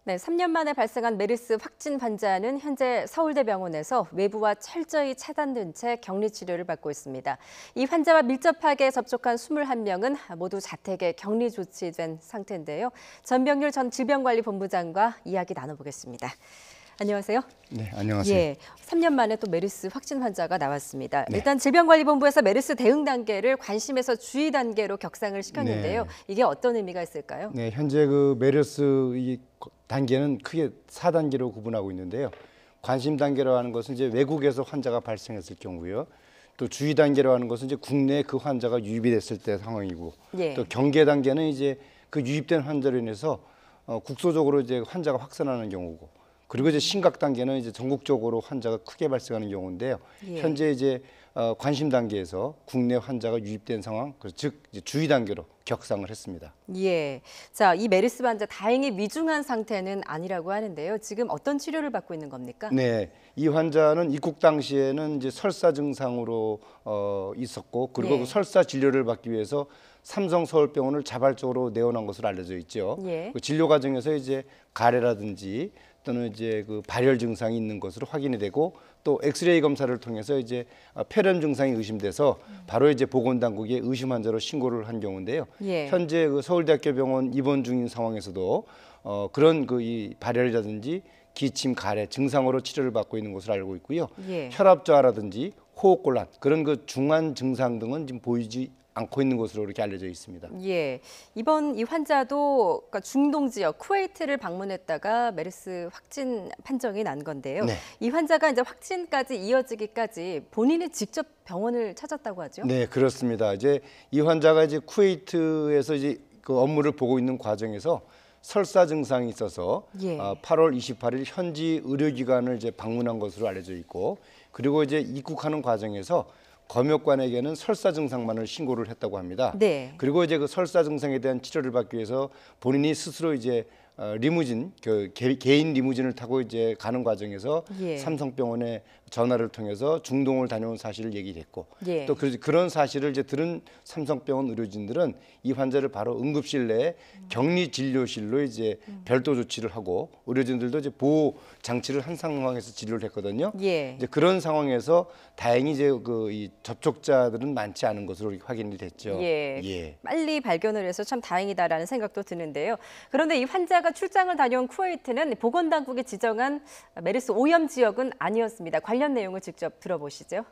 네, 3년 만에 발생한 메르스 확진 환자는 현재 서울대병원에서 외부와 철저히 차단된 채 격리 치료를 받고 있습니다. 이 환자와 밀접하게 접촉한 21명은 모두 자택에 격리 조치된 상태인데요. 전병률 전 질병관리본부장과 이야기 나눠보겠습니다. 안녕하세요. 네, 안녕하세요. 예, 3년 만에 또 메르스 확진 환자가 나왔습니다. 네. 일단 질병관리본부에서 메르스 대응 단계를 관심에서 주의 단계로 격상을 시켰는데요. 네. 이게 어떤 의미가 있을까요? 네, 현재 그 메르스 이 단계는 크게 4단계로 구분하고 있는데요. 관심 단계로 하는 것은 이제 외국에서 환자가 발생했을 경우요. 또 주의 단계로 하는 것은 이제 국내에 그 환자가 유입이 됐을 때 상황이고, 예. 또 경계 단계는 이제 그 유입된 환자로 인해서 국소적으로 이제 환자가 확산하는 경우고, 그리고 이제 심각 단계는 이제 전국적으로 환자가 크게 발생하는 경우인데요. 예. 현재 이제 관심 단계에서 국내 환자가 유입된 상황, 즉 이제 주의 단계로 격상을 했습니다. 예. 자, 이 메르스 환자 다행히 위중한 상태는 아니라고 하는데요. 지금 어떤 치료를 받고 있는 겁니까? 네, 이 환자는 입국 당시에는 이제 설사 증상으로 있었고, 그리고 예. 그 설사 진료를 받기 위해서 삼성서울병원을 자발적으로 내원한 것으로 알려져 있죠. 예. 그 진료 과정에서 이제 가래라든지 또는 이제 그 발열 증상이 있는 것으로 확인이 되고, 또 엑스레이 검사를 통해서 이제 폐렴 증상이 의심돼서 바로 이제 보건당국에 의심 환자로 신고를 한 경우인데요. 예. 현재 그 서울대학교 병원 입원 중인 상황에서도 그런 그 이 발열이라든지 기침, 가래 증상으로 치료를 받고 있는 것으로 알고 있고요. 예. 혈압 저하라든지 호흡곤란 그런 그 중한 증상 등은 지금 보이지 않고 있는 것으로 이렇게 알려져 있습니다. 예. 이번 이 환자도 그러니까 중동 지역 쿠웨이트를 방문했다가 메르스 확진 판정이 난 건데요. 네. 이 환자가 이제 확진까지 이어지기까지 본인이 직접 병원을 찾았다고 하죠? 네, 그렇습니다. 이제 이 환자가 이제 쿠웨이트에서 이제 그 업무를 보고 있는 과정에서 설사 증상이 있어서 예. 8월 28일 현지 의료기관을 이제 방문한 것으로 알려져 있고, 그리고 이제 입국하는 과정에서 검역관에게는 설사 증상만을 신고를 했다고 합니다. 네. 그리고 이제 그 설사 증상에 대한 치료를 받기 위해서 본인이 스스로 이제 리무진, 그 개인 리무진을 타고 이제 가는 과정에서 예. 삼성병원에 전화를 통해서 중동을 다녀온 사실을 얘기했고, 예. 또 그런 사실을 이제 들은 삼성병원 의료진들은 이 환자를 바로 응급실 내에 격리 진료실로 이제 별도 조치를 하고, 의료진들도 이제 보호 장치를 한 상황에서 진료를 했거든요. 예. 이제 그런 상황에서 다행히 이제 그 이 접촉자들은 많지 않은 것으로 확인이 됐죠. 예. 예. 빨리 발견을 해서 참 다행이다라는 생각도 드는데요. 그런데 이 환자가 출장을 다녀온 쿠웨이트는 보건당국이 지정한 메르스 오염 지역은 아니었습니다. 관련 내용을 직접 들어보시죠.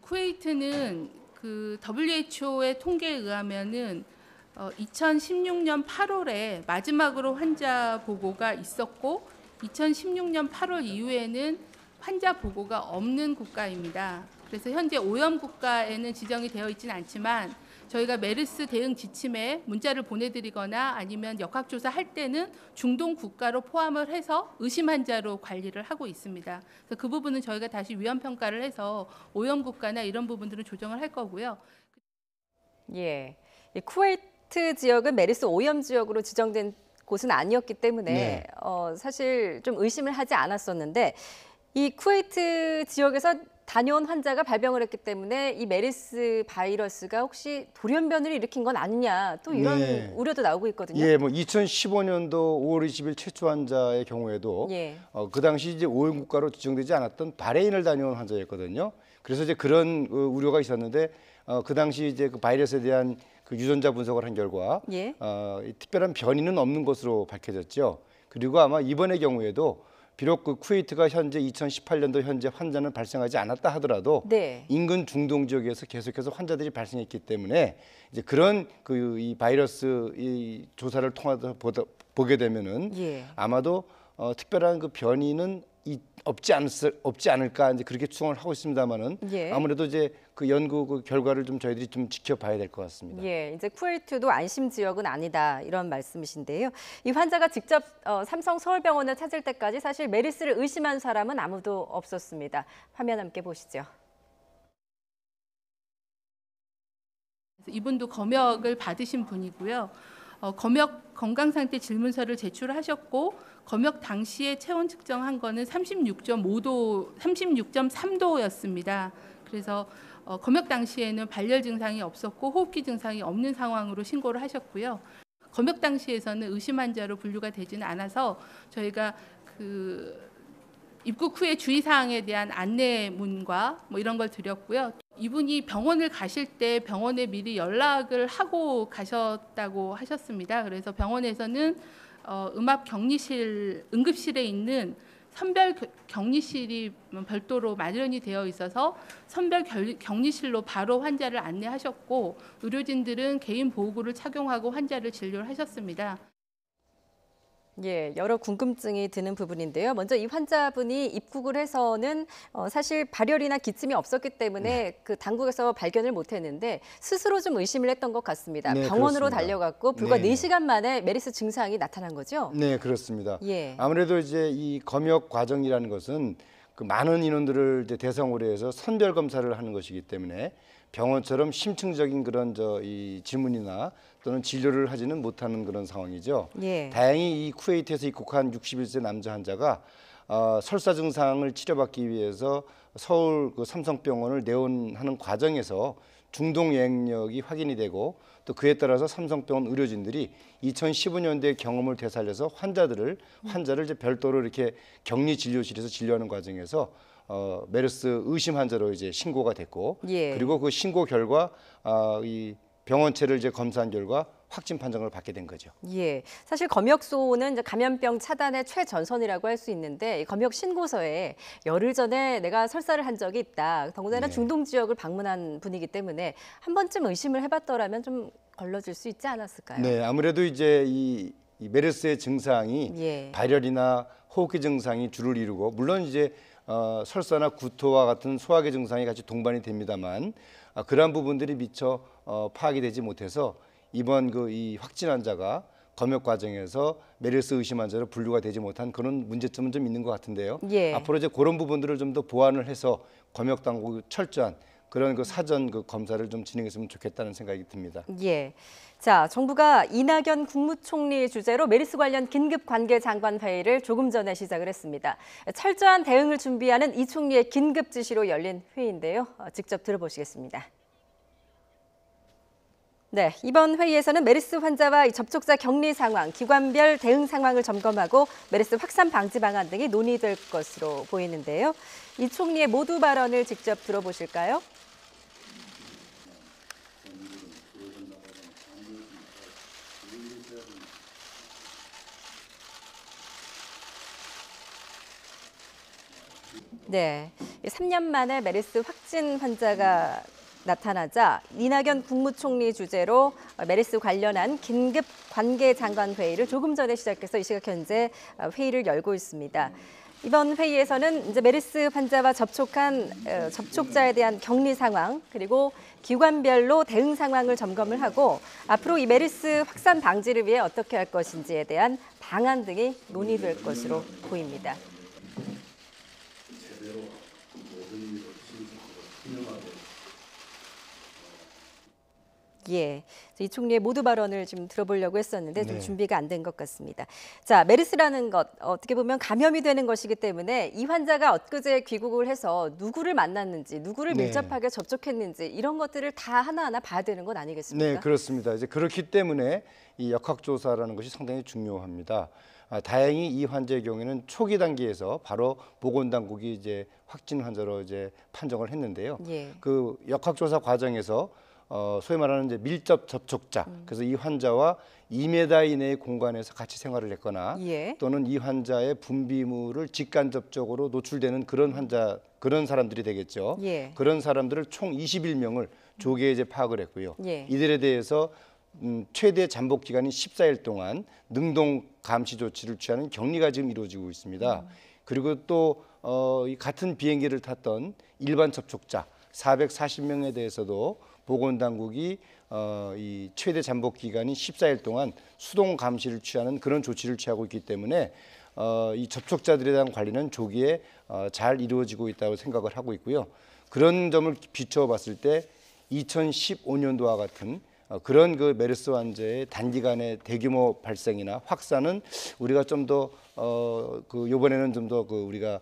쿠웨이트는 그 WHO의 통계에 의하면은 2016년 8월에 마지막으로 환자 보고가 있었고, 2016년 8월 이후에는 환자 보고가 없는 국가입니다. 그래서 현재 오염 국가에는 지정이 되어 있지는 않지만, 저희가 메르스 대응 지침에 문자를 보내드리거나 아니면 역학조사 할 때는 중동 국가로 포함을 해서 의심 환자로 관리를 하고 있습니다. 그래서 그 부분은 저희가 다시 위험 평가를 해서 오염 국가나 이런 부분들은 조정을 할 거고요. 예. 이 쿠웨이트 지역은 메르스 오염 지역으로 지정된 곳은 아니었기 때문에 네. 사실 좀 의심을 하지 않았었는데, 이 쿠웨이트 지역에서 다녀온 환자가 발병을 했기 때문에 이 메르스 바이러스가 혹시 돌연변이를 일으킨 건 아니냐, 또 이런 네. 우려도 나오고 있거든요. 예, 뭐 2015년도 5월 20일 최초 환자의 경우에도 예. 그 당시 이제 오염 국가로 지정되지 않았던 바레인을 다녀온 환자였거든요. 그래서 이제 그런 우려가 있었는데 그 당시 이제 그 바이러스에 대한 그 유전자 분석을 한 결과 예. 이 특별한 변이는 없는 것으로 밝혀졌죠. 그리고 아마 이번의 경우에도 비록 그 쿠웨이트가 현재 2018년도 현재 환자는 발생하지 않았다 하더라도 네. 인근 중동 지역에서 계속해서 환자들이 발생했기 때문에 이제 그런 그 이 바이러스 이 조사를 통해서 보게 되면은 예. 아마도 특별한 그 변이는 없지 않을까 이제 그렇게 추정을 하고 있습니다만은 예. 아무래도 이제 그 연구 그 결과를 좀 저희들이 좀 지켜봐야 될 것 같습니다. 예, 이제 쿠웨이트도 안심 지역은 아니다 이런 말씀이신데요. 이 환자가 직접 삼성 서울병원을 찾을 때까지 사실 메르스를 의심한 사람은 아무도 없었습니다. 화면 함께 보시죠. 이분도 검역을 받으신 분이고요. 검역 건강상태 질문서를 제출하셨고, 검역 당시에 체온 측정한 거는 36.5도, 36.3도였습니다. 그래서 검역 당시에는 발열 증상이 없었고 호흡기 증상이 없는 상황으로 신고를 하셨고요. 검역 당시에서는 의심 환자로 분류가 되지는 않아서 저희가 그 입국 후에 주의사항에 대한 안내문과 뭐 이런 걸 드렸고요. 이분이 병원을 가실 때 병원에 미리 연락을 하고 가셨다고 하셨습니다. 그래서 병원에서는 음압 격리실, 응급실에 있는 선별 격리실이 별도로 마련이 되어 있어서 선별 격리실로 바로 환자를 안내하셨고, 의료진들은 개인 보호구를 착용하고 환자를 진료를 하셨습니다. 예, 여러 궁금증이 드는 부분인데요. 먼저 이 환자분이 입국을 해서는 사실 발열이나 기침이 없었기 때문에 그 당국에서 발견을 못했는데 스스로 좀 의심을 했던 것 같습니다. 네, 병원으로 그렇습니다. 달려갔고 불과 네. 4시간 만에 메르스 증상이 나타난 거죠? 네, 그렇습니다. 예. 아무래도 이제 이 검역 과정이라는 것은 그 많은 인원들을 이제 대상으로 해서 선별 검사를 하는 것이기 때문에 병원처럼 심층적인 그런 이 질문이나 또는 진료를 하지는 못하는 그런 상황이죠. 예. 다행히 이 쿠웨이트에서 입국한 61세 남자 환자가 설사 증상을 치료받기 위해서 서울 그 삼성병원을 내원하는 과정에서 중동 여행력이 확인이 되고 또 그에 따라서 삼성병원 의료진들이 2015년도의 경험을 되살려서 환자를 이제 별도로 이렇게 격리 진료실에서 진료하는 과정에서 메르스 의심 환자로 이제 신고가 됐고, 예. 그리고 그 신고 결과 이 병원체를 이제 검사한 결과 확진 판정을 받게 된 거죠. 예, 사실 검역소는 이제 감염병 차단의 최전선이라고 할 수 있는데 이 검역 신고서에 열흘 전에 내가 설사를 한 적이 있다. 더군다나 네. 중동 지역을 방문한 분이기 때문에 한 번쯤 의심을 해봤더라면 좀 걸러질 수 있지 않았을까요? 네, 아무래도 이제 이 메르스의 증상이 예. 발열이나 호흡기 증상이 주를 이루고, 물론 이제 설사나 구토와 같은 소화기 증상이 같이 동반이 됩니다만 그러한 부분들이 미처 파악이 되지 못해서 이번 이 확진 환자가 검역 과정에서 메르스 의심 환자로 분류가 되지 못한 그런 문제점은 좀 있는 것 같은데요. 예. 앞으로 이제 그런 부분들을 좀 더 보완을 해서 검역 당국이 철저한 그런 그 사전 검사를 좀 진행했으면 좋겠다는 생각이 듭니다. 예. 자, 정부가 이낙연 국무총리 주재로 메르스 관련 긴급 관계 장관 회의를 조금 전에 시작을 했습니다. 철저한 대응을 준비하는 이 총리의 긴급 지시로 열린 회의인데요. 직접 들어보시겠습니다. 네, 이번 회의에서는 메르스 환자와 접촉자 격리 상황, 기관별 대응 상황을 점검하고 메르스 확산 방지 방안 등이 논의될 것으로 보이는데요. 이 총리의 모두 발언을 직접 들어보실까요? 네, 3년 만에 메르스 확진 환자가 나타나자 이낙연 국무총리 주재로 메르스 관련한 긴급 관계 장관 회의를 조금 전에 시작해서 이 시각 현재 회의를 열고 있습니다. 이번 회의에서는 이제 메르스 환자와 접촉한 접촉자에 대한 격리 상황 그리고 기관별로 대응 상황을 점검을 하고 앞으로 이 메르스 확산 방지를 위해 어떻게 할 것인지에 대한 방안 등이 논의될 것으로 보입니다. 예, 이 총리의 모두 발언을 좀 들어보려고 했었는데 좀 네. 준비가 안 된 것 같습니다. 자, 메르스라는 것 어떻게 보면 감염이 되는 것이기 때문에 이 환자가 엊그제 귀국을 해서 누구를 만났는지, 누구를 네. 밀접하게 접촉했는지 이런 것들을 다 하나하나 봐야 되는 건 아니겠습니까? 네, 그렇습니다. 이제 그렇기 때문에 이 역학조사라는 것이 상당히 중요합니다. 다행히 이 환자의 경우에는 초기 단계에서 바로 보건당국이 이제 확진 환자로 이제 판정을 했는데요. 예. 그 역학조사 과정에서 소위 말하는 이제 밀접 접촉자, 그래서 이 환자와 2m 이내의 공간에서 같이 생활을 했거나 예. 또는 이 환자의 분비물을 직간접적으로 노출되는 그런 사람들이 되겠죠. 예. 그런 사람들을 총 21명을 조기에 이제 파악을 했고요. 예. 이들에 대해서 최대 잠복 기간인 14일 동안 능동 감시 조치를 취하는 격리가 지금 이루어지고 있습니다. 그리고 또 이 같은 비행기를 탔던 일반 접촉자 440명에 대해서도 보건당국이 이 최대 잠복 기간인 14일 동안 수동 감시를 취하는 그런 조치를 취하고 있기 때문에 이 접촉자들에 대한 관리는 조기에 잘 이루어지고 있다고 생각을 하고 있고요. 그런 점을 비춰봤을 때 2015년도와 같은 그런 그 메르스 환자의 단기간의 대규모 발생이나 확산은 우리가 좀 더 그 이번에는 좀 더 그 우리가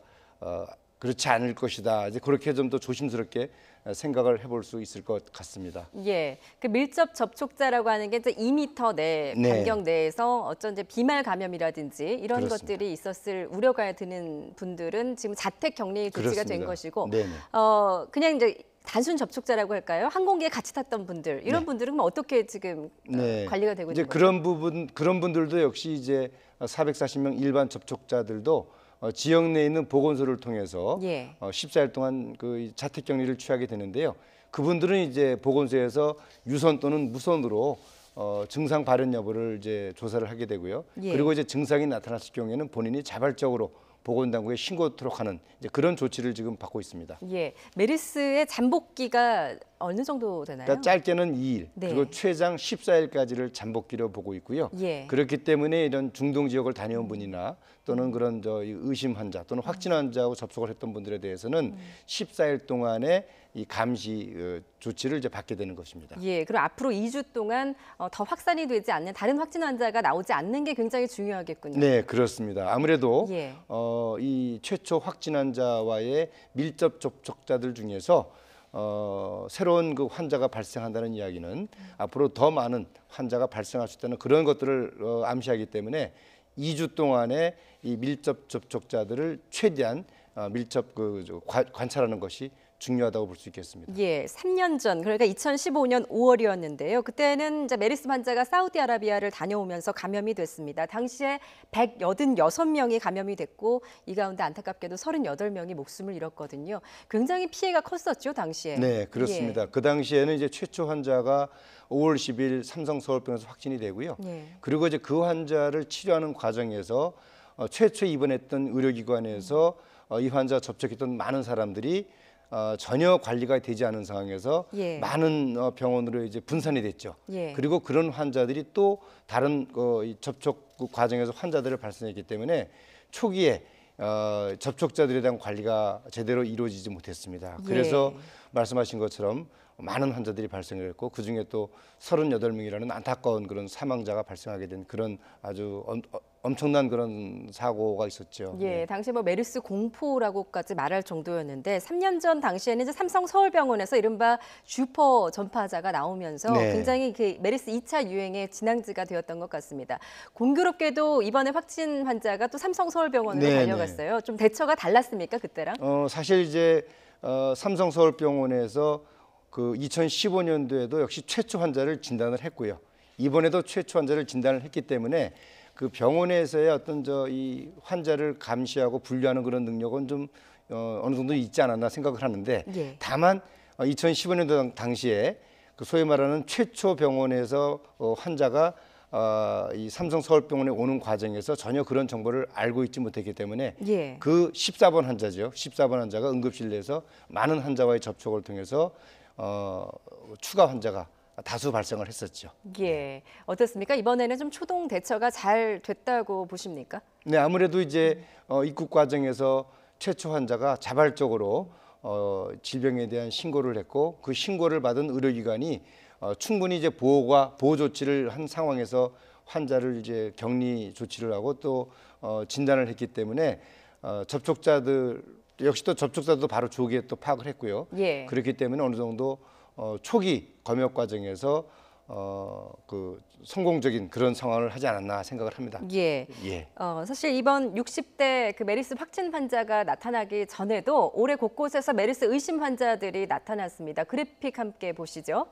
그렇지 않을 것이다. 이제 그렇게 좀 더 조심스럽게 생각을 해볼 수 있을 것 같습니다. 예, 그 밀접 접촉자라고 하는 게 이제 2m 내 네. 반경 내에서 어쩐 이제 비말 감염이라든지 이런 그렇습니다. 것들이 있었을 우려가 드는 분들은 지금 자택 격리 조치가 된 그렇습니다. 것이고, 네네. 그냥 이제 단순 접촉자라고 할까요? 항공기에 같이 탔던 분들 이런 분들은 그럼 어떻게 지금 관리가 되고 이제 있는 거죠? 그런 분들도 역시 이제 440명 일반 접촉자들도 지역 내에 있는 보건소를 통해서 예. 14일 동안 그 자택 격리를 취하게 되는데요. 그분들은 이제 보건소에서 유선 또는 무선으로 증상 발현 여부를 이제 조사를 하게 되고요. 예. 그리고 이제 증상이 나타났을 경우에는 본인이 자발적으로 보건당국에 신고토록 하는 이제 그런 조치를 지금 받고 있습니다. 예, 메르스의 잠복기가 어느 정도 되나요? 그러니까 짧게는 2일, 네. 그리고 최장 14일까지를 잠복기로 보고 있고요. 예. 그렇기 때문에 이런 중동 지역을 다녀온 분이나 또는 그런 의심 환자 또는 확진 환자하고 접촉을 했던 분들에 대해서는 14일 동안의 이 감시 조치를 이제 받게 되는 것입니다. 예, 그리고 앞으로 2주 동안 더 확산이 되지 않는 다른 확진 환자가 나오지 않는 게 굉장히 중요하겠군요. 네, 그렇습니다. 아무래도 예. 이 최초 확진 환자와의 밀접 접촉자들 중에서 새로운 그 환자가 발생한다는 이야기는 앞으로 더 많은 환자가 발생할 수 있다는 그런 것들을 암시하기 때문에 2주 동안의 이 밀접 접촉자들을 최대한 밀접 관찰하는 것이 중요하다고 볼 수 있겠습니다. 예, 3년 전, 그러니까 2015년 5월이었는데요. 그때는 이제 메르스 환자가 사우디아라비아를 다녀오면서 감염이 됐습니다. 당시에 186명이 감염이 됐고 이 가운데 안타깝게도 38명이 목숨을 잃었거든요. 굉장히 피해가 컸었죠, 당시에. 네, 그렇습니다. 예. 그 당시에는 이제 최초 환자가 5월 10일 삼성 서울병원에서 확진이 되고요. 예. 그리고 이제 그 환자를 치료하는 과정에서 최초 입원했던 의료기관에서 이 환자 접촉했던 많은 사람들이 전혀 관리가 되지 않은 상황에서 예. 많은 병원으로 이제 분산이 됐죠. 예. 그리고 그런 환자들이 또 다른 이 접촉 과정에서 환자들을 발생했기 때문에 초기에 접촉자들에 대한 관리가 제대로 이루어지지 못했습니다. 그래서 예. 말씀하신 것처럼 많은 환자들이 발생을 했고 그중에 또 38명이라는 안타까운 그런 사망자가 발생하게 된 그런 아주 엄청난 그런 사고가 있었죠. 예, 당시 뭐 메르스 공포라고까지 말할 정도였는데 3년 전 당시에는 이제 삼성 서울병원에서 이른바 슈퍼 전파자가 나오면서 네. 굉장히 그 메르스 2차 유행의 진앙지가 되었던 것 같습니다. 공교롭게도 이번에 확진 환자가 또 삼성 서울병원으로 네, 달려갔어요. 좀 대처가 달랐습니까 그때랑? 사실 이제 삼성 서울병원에서 그 2015년도에도 역시 최초 환자를 진단을 했고요. 이번에도 최초 환자를 진단을 했기 때문에 그 병원에서의 어떤 이 환자를 감시하고 분류하는 그런 능력은 좀 어느 정도 있지 않았나 생각을 하는데 예. 다만 2015년도 당시에 그 소위 말하는 최초 병원에서 환자가 이 삼성 서울병원에 오는 과정에서 전혀 그런 정보를 알고 있지 못했기 때문에 예. 그 14번 환자죠. 14번 환자가 응급실 내에서 많은 환자와의 접촉을 통해서 추가 환자가 다수 발생을 했었죠. 예, 어떻습니까? 이번에는 좀 초동 대처가 잘 됐다고 보십니까? 네, 아무래도 이제 입국 과정에서 최초 환자가 자발적으로 질병에 대한 신고를 했고 그 신고를 받은 의료기관이 충분히 이제 보호 조치를 한 상황에서 환자를 이제 격리 조치를 하고 또 진단을 했기 때문에 접촉자들 역시 또 접촉자도 바로 조기에 또 파악을 했고요. 예. 그렇기 때문에 어느 정도 초기 검역 과정에서 그 성공적인 그런 상황을 하지 않았나 생각을 합니다. 예. 예. 사실 이번 60대 그 메르스 확진 환자가 나타나기 전에도 올해 곳곳에서 메르스 의심 환자들이 나타났습니다. 그래픽 함께 보시죠.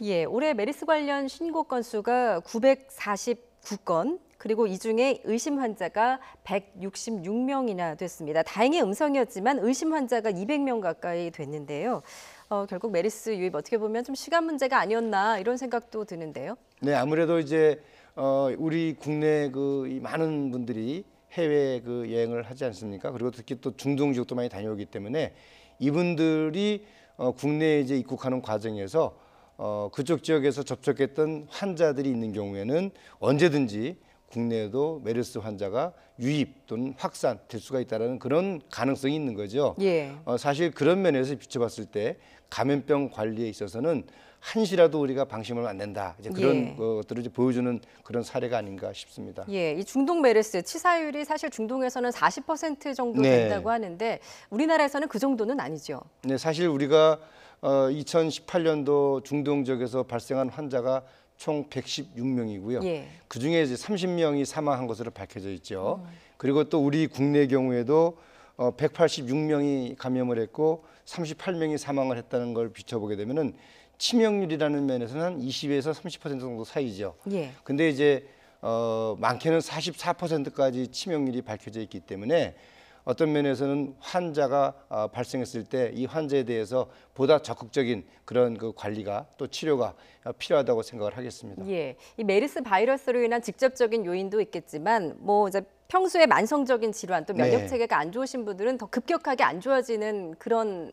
예, 올해 메르스 관련 신고 건수가 949건, 그리고 이 중에 의심 환자가 166명이나 됐습니다. 다행히 음성이었지만 의심 환자가 200명 가까이 됐는데요. 결국 메르스 유입 어떻게 보면 좀 시간 문제가 아니었나 이런 생각도 드는데요. 네, 아무래도 이제 우리 국내 이 많은 분들이 해외 여행을 하지 않습니까? 그리고 특히 또 중동 지역도 많이 다녀오기 때문에 이분들이 국내에 이제 입국하는 과정에서 그쪽 지역에서 접촉했던 환자들이 있는 경우에는 언제든지 국내에도 메르스 환자가 유입 또는 확산될 수가 있다는 그런 가능성이 있는 거죠. 예. 사실 그런 면에서 비춰봤을 때 감염병 관리에 있어서는 한시라도 우리가 방심하면 안 된다. 이제 그런 예. 것들을 이제 보여주는 그런 사례가 아닌가 싶습니다. 예, 이 중동 메르스 치사율이 사실 중동에서는 40% 정도 네. 된다고 하는데 우리나라에서는 그 정도는 아니죠. 네, 사실 우리가 2018년도 중동 지역에서 발생한 환자가 총 116명이고요. 예. 그 중에 이제 30명이 사망한 것으로 밝혀져 있죠. 그리고 또 우리 국내 경우에도 186명이 감염을 했고 38명이 사망을 했다는 걸 비춰보게 되면은 치명률이라는 면에서는 한 20에서 30% 정도 사이죠. 예. 근데 이제 많게는 44%까지 치명률이 밝혀져 있기 때문에 어떤 면에서는 환자가 발생했을 때 이 환자에 대해서 보다 적극적인 그런 그 관리가 또 치료가 필요하다고 생각을 하겠습니다. 예, 이 메르스 바이러스로 인한 직접적인 요인도 있겠지만 뭐 이제 평소에 만성적인 질환 또 면역 네. 체계가 안 좋으신 분들은 더 급격하게 안 좋아지는 그런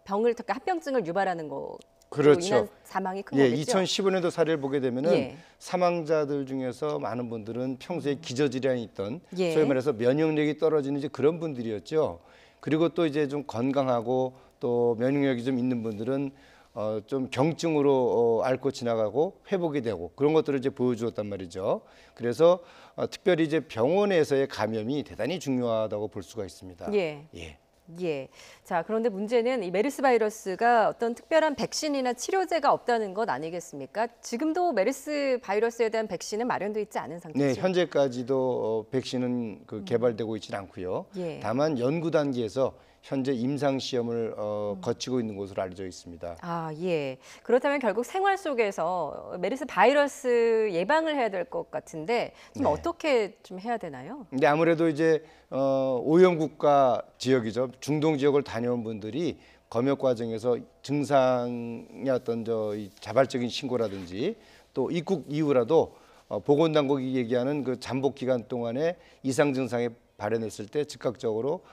병을 특히 합병증을 유발하는 거. 그렇죠. 인한 사망이 큰 예, 거겠죠. 2015년도 사례를 보게 되면은 예. 사망자들 중에서 많은 분들은 평소에 기저질환이 있던 예. 소위 말해서 면역력이 떨어지는 이제 그런 분들이었죠. 그리고 또 이제 좀 건강하고 또 면역력이 좀 있는 분들은 좀 경증으로 앓고 지나가고 회복이 되고 그런 것들을 이제 보여주었단 말이죠. 그래서 특별히 이제 병원에서의 감염이 대단히 중요하다고 볼 수가 있습니다. 예. 예. 예. 자, 그런데 문제는 이 메르스 바이러스가 어떤 특별한 백신이나 치료제가 없다는 것 아니겠습니까? 지금도 메르스 바이러스에 대한 백신은 마련돼 있지 않은 상태죠. 네, 현재까지도 백신은 개발되고 있지는 않고요. 예. 다만 연구 단계에서 현재 임상 시험을 거치고 있는 것으로 알려져 있습니다. 아, 예. 그렇다면 결국 생활 속에서 메르스 바이러스 예방을 해야 될 것 같은데 좀 네. 어떻게 좀 해야 되나요? 근데 아무래도 이제 오염국가 지역이죠. 중동 지역을 다녀온 분들이 검역 과정에서 증상의 어떤 이 자발적인 신고라든지 또 입국 이후라도 보건당국이 얘기하는 그 잠복 기간 동안에 이상 증상이 발현했을 때 즉각적으로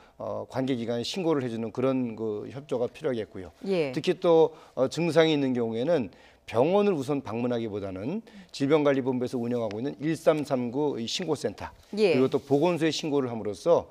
관계기관에 신고를 해주는 그런 그 협조가 필요하겠고요. 예. 특히 또 증상이 있는 경우에는 병원을 우선 방문하기보다는 질병관리본부에서 운영하고 있는 1339 신고센터 예. 그리고 또 보건소에 신고를 함으로써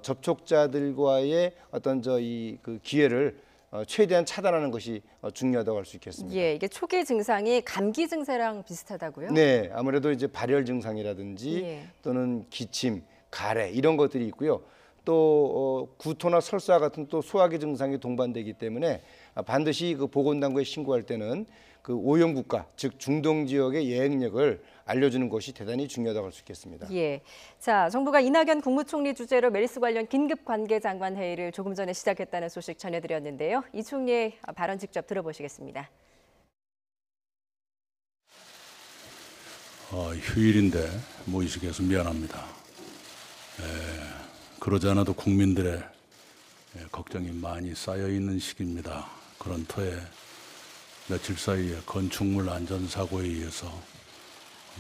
접촉자들과의 어떤 그 기회를 최대한 차단하는 것이 중요하다고 할 수 있겠습니다. 예, 이게 초기 증상이 감기 증세랑 비슷하다고요? 네, 아무래도 이제 발열 증상이라든지 예. 또는 기침, 가래 이런 것들이 있고요. 또 구토나 설사 같은 또 소화기 증상이 동반되기 때문에 반드시 그 보건당국에 신고할 때는 그 오염 국가, 즉 중동 지역의 여행력을 알려주는 것이 대단히 중요하다고 할 수 있겠습니다. 예. 자, 정부가 이낙연 국무총리 주재로 메르스 관련 긴급 관계장관 회의를 조금 전에 시작했다는 소식 전해드렸는데요. 이 총리의 발언 직접 들어보시겠습니다. 휴일인데 모이시게 해서 미안합니다. 그러지 않아도 국민들의 걱정이 많이 쌓여 있는 시기입니다. 그런 터에 며칠 사이에 건축물 안전사고에 의해서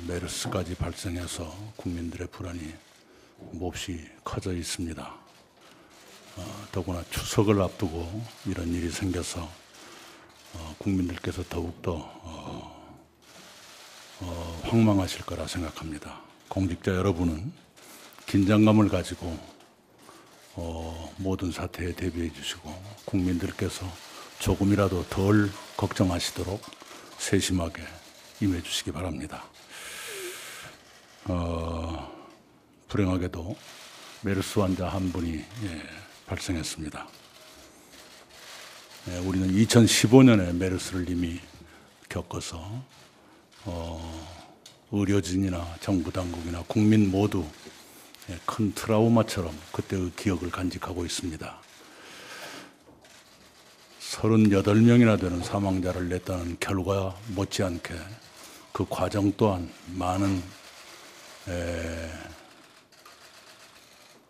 메르스까지 발생해서 국민들의 불안이 몹시 커져 있습니다. 더구나 추석을 앞두고 이런 일이 생겨서 국민들께서 더욱더 황망하실 거라 생각합니다. 공직자 여러분은 긴장감을 가지고 모든 사태에 대비해 주시고 국민들께서 조금이라도 덜 걱정하시도록 세심하게 임해 주시기 바랍니다. 불행하게도 메르스 환자 한 분이 발생했습니다. 우리는 2015년에 메르스를 이미 겪어서 의료진이나 정부 당국이나 국민 모두 큰 트라우마처럼 그때의 기억을 간직하고 있습니다. 38명이나 되는 사망자를 냈다는 결과 못지않게 그 과정 또한 많은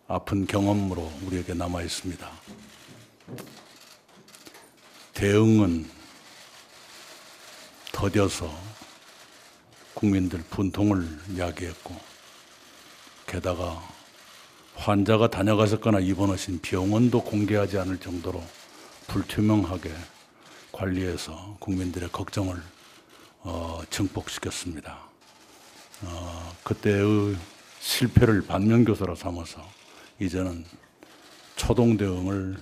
아픈 경험으로 우리에게 남아 있습니다. 대응은 더뎌서 국민들 분통을 야기했고 게다가 환자가 다녀가셨거나 입원하신 병원도 공개하지 않을 정도로 불투명하게 관리해서 국민들의 걱정을 증폭시켰습니다. 그때의 실패를 반면교사로 삼아서 이제는 초동 대응을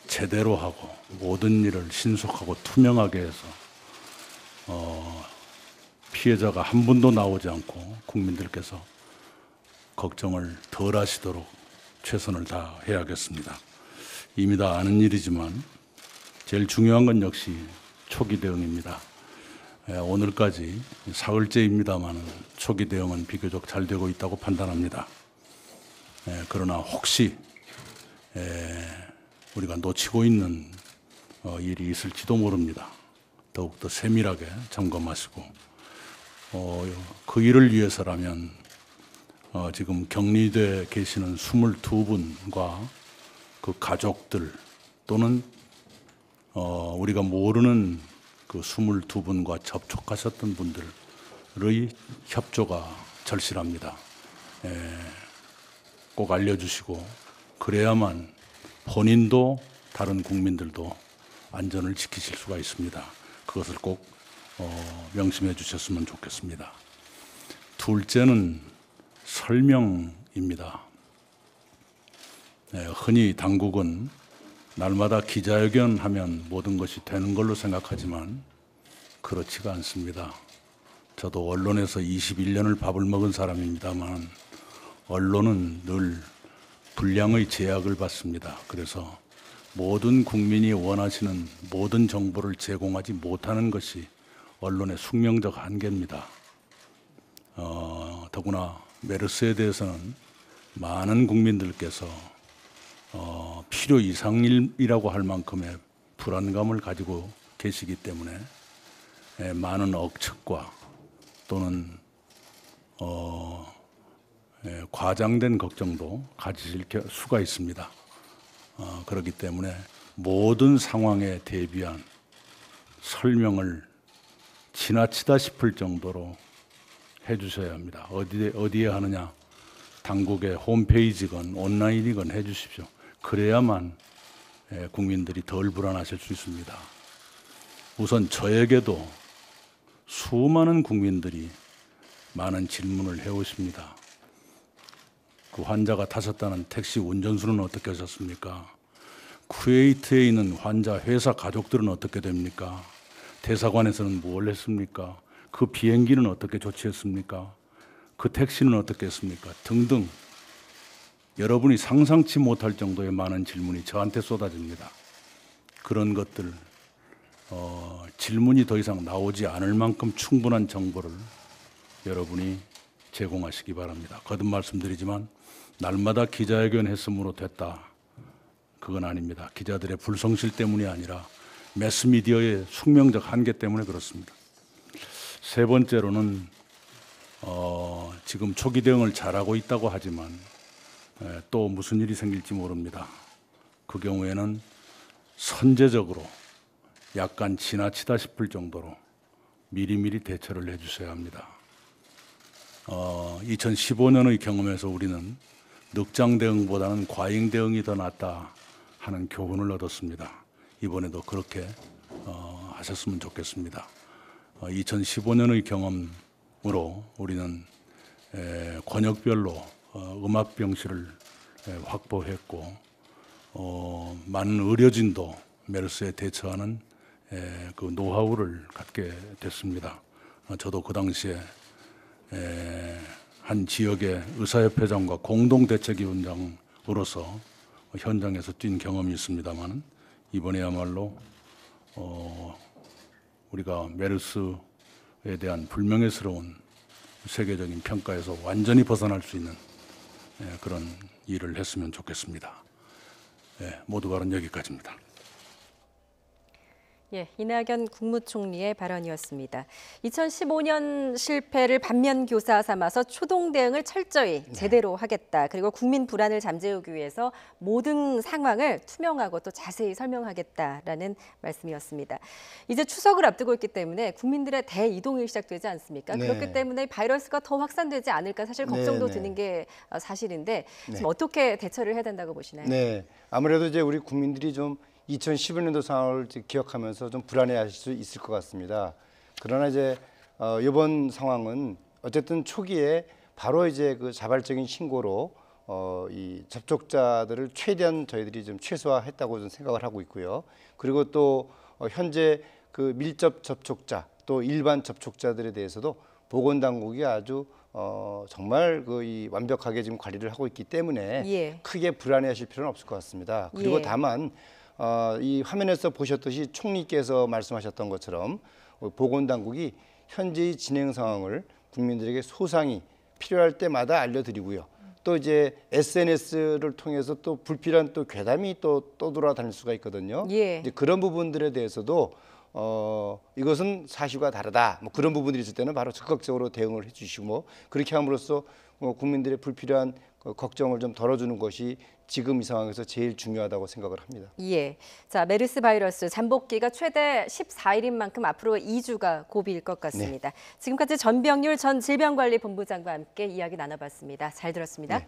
제대로 하고 모든 일을 신속하고 투명하게 해서 피해자가 한 분도 나오지 않고 국민들께서 걱정을 덜 하시도록 최선을 다해야겠습니다. 이미 다 아는 일이지만 제일 중요한 건 역시 초기 대응입니다. 오늘까지 사흘째입니다만 초기 대응은 비교적 잘 되고 있다고 판단합니다. 그러나 혹시 우리가 놓치고 있는 일이 있을지도 모릅니다. 더욱더 세밀하게 점검하시고 그 일을 위해서라면 지금 격리돼 계시는 22분과 그 가족들 또는 우리가 모르는 그 22분과 접촉하셨던 분들의 협조가 절실합니다. 꼭 알려주시고 그래야만 본인도 다른 국민들도 안전을 지키실 수가 있습니다. 그것을 꼭 명심해 주셨으면 좋겠습니다. 둘째는 설명입니다. 흔히 당국은 날마다 기자회견 하면 모든 것이 되는 걸로 생각하지만 그렇지가 않습니다. 저도 언론에서 21년을 밥을 먹은 사람입니다만 언론은 늘 분량의 제약을 받습니다. 그래서 모든 국민이 원하시는 모든 정보를 제공하지 못하는 것이 언론의 숙명적 한계입니다. 더구나 메르스에 대해서는 많은 국민들께서 필요 이상이라고 할 만큼의 불안감을 가지고 계시기 때문에 많은 억측과 또는 과장된 걱정도 가지실 수가 있습니다. 그렇기 때문에 모든 상황에 대비한 설명을 지나치다 싶을 정도로 해주셔야 합니다. 어디에 하느냐? 당국의 홈페이지건 온라인이건 해주십시오. 그래야만 국민들이 덜 불안하실 수 있습니다. 우선 저에게도 수많은 국민들이 많은 질문을 해오십니다. 그 환자가 타셨다는 택시 운전수는 어떻게 하셨습니까? 쿠웨이트에 있는 환자 회사 가족들은 어떻게 됩니까? 대사관에서는 뭘 했습니까? 그 비행기는 어떻게 조치했습니까? 그 택시는 어떻게 했습니까? 등등 여러분이 상상치 못할 정도의 많은 질문이 저한테 쏟아집니다. 그런 것들 질문이 더 이상 나오지 않을 만큼 충분한 정보를 여러분이 제공하시기 바랍니다. 거듭 말씀드리지만 날마다 기자회견 했으므로 됐다. 그건 아닙니다. 기자들의 불성실 때문이 아니라 매스미디어의 숙명적 한계 때문에 그렇습니다. 세 번째로는 지금 초기 대응을 잘하고 있다고 하지만 또 무슨 일이 생길지 모릅니다. 그 경우에는 선제적으로 약간 지나치다 싶을 정도로 미리미리 대처를 해주셔야 합니다. 2015년의 경험에서 우리는 늑장 대응보다는 과잉 대응이 더 낫다 하는 교훈을 얻었습니다. 이번에도 그렇게 하셨으면 좋겠습니다. 2015년의 경험으로 우리는 권역별로 음압병실을 확보했고 많은 의료진도 메르스에 대처하는 그 노하우를 갖게 됐습니다. 저도 그 당시에 한 지역의 의사협회장과 공동대책위원장으로서 현장에서 뛴 경험이 있습니다만 이번에야말로 우리가 메르스에 대한 불명예스러운 세계적인 평가에서 완전히 벗어날 수 있는 그런 일을 했으면 좋겠습니다. 모두 발언 여기까지입니다. 예, 이낙연 국무총리의 발언이었습니다. 2015년 실패를 반면교사 삼아서 초동 대응을 철저히 제대로 하겠다. 그리고 국민 불안을 잠재우기 위해서 모든 상황을 투명하고 또 자세히 설명하겠다라는 말씀이었습니다. 이제 추석을 앞두고 있기 때문에 국민들의 대이동이 시작되지 않습니까? 네. 그렇기 때문에 바이러스가 더 확산되지 않을까 사실 걱정도 네, 네. 드는 게 사실인데 지금 네. 어떻게 대처를 해야 된다고 보시나요? 네, 아무래도 이제 우리 국민들이 좀 2015년도 상황을 기억하면서 좀 불안해하실 수 있을 것 같습니다. 그러나 이제 이번 상황은 어쨌든 초기에 바로 이제 그 자발적인 신고로 이 접촉자들을 최대한 저희들이 좀 최소화했다고 좀 생각을 하고 있고요. 그리고 또 현재 그 밀접 접촉자 또 일반 접촉자들에 대해서도 보건당국이 아주 정말 이 완벽하게 지금 관리를 하고 있기 때문에 예. 크게 불안해하실 필요는 없을 것 같습니다. 그리고 예. 다만 이 화면에서 보셨듯이 총리께서 말씀하셨던 것처럼 보건당국이 현재의 진행 상황을 국민들에게 소상히 필요할 때마다 알려드리고요. 또 이제 SNS를 통해서 또 불필요한 또 괴담이 또 떠돌아다닐 수가 있거든요. 예. 이제 그런 부분들에 대해서도 이것은 사실과 다르다. 뭐 그런 부분들이 있을 때는 바로 적극적으로 대응을 해주시고 그렇게 함으로써 국민들의 불필요한 걱정을 좀 덜어주는 것이 지금 이 상황에서 제일 중요하다고 생각을 합니다. 예. 자, 메르스 바이러스 잠복기가 최대 14일인 만큼 앞으로 2주가 고비일 것 같습니다. 지금까지 전병률 전 질병관리본부장과 함께 이야기 나눠봤습니다. 잘 들었습니다. 네.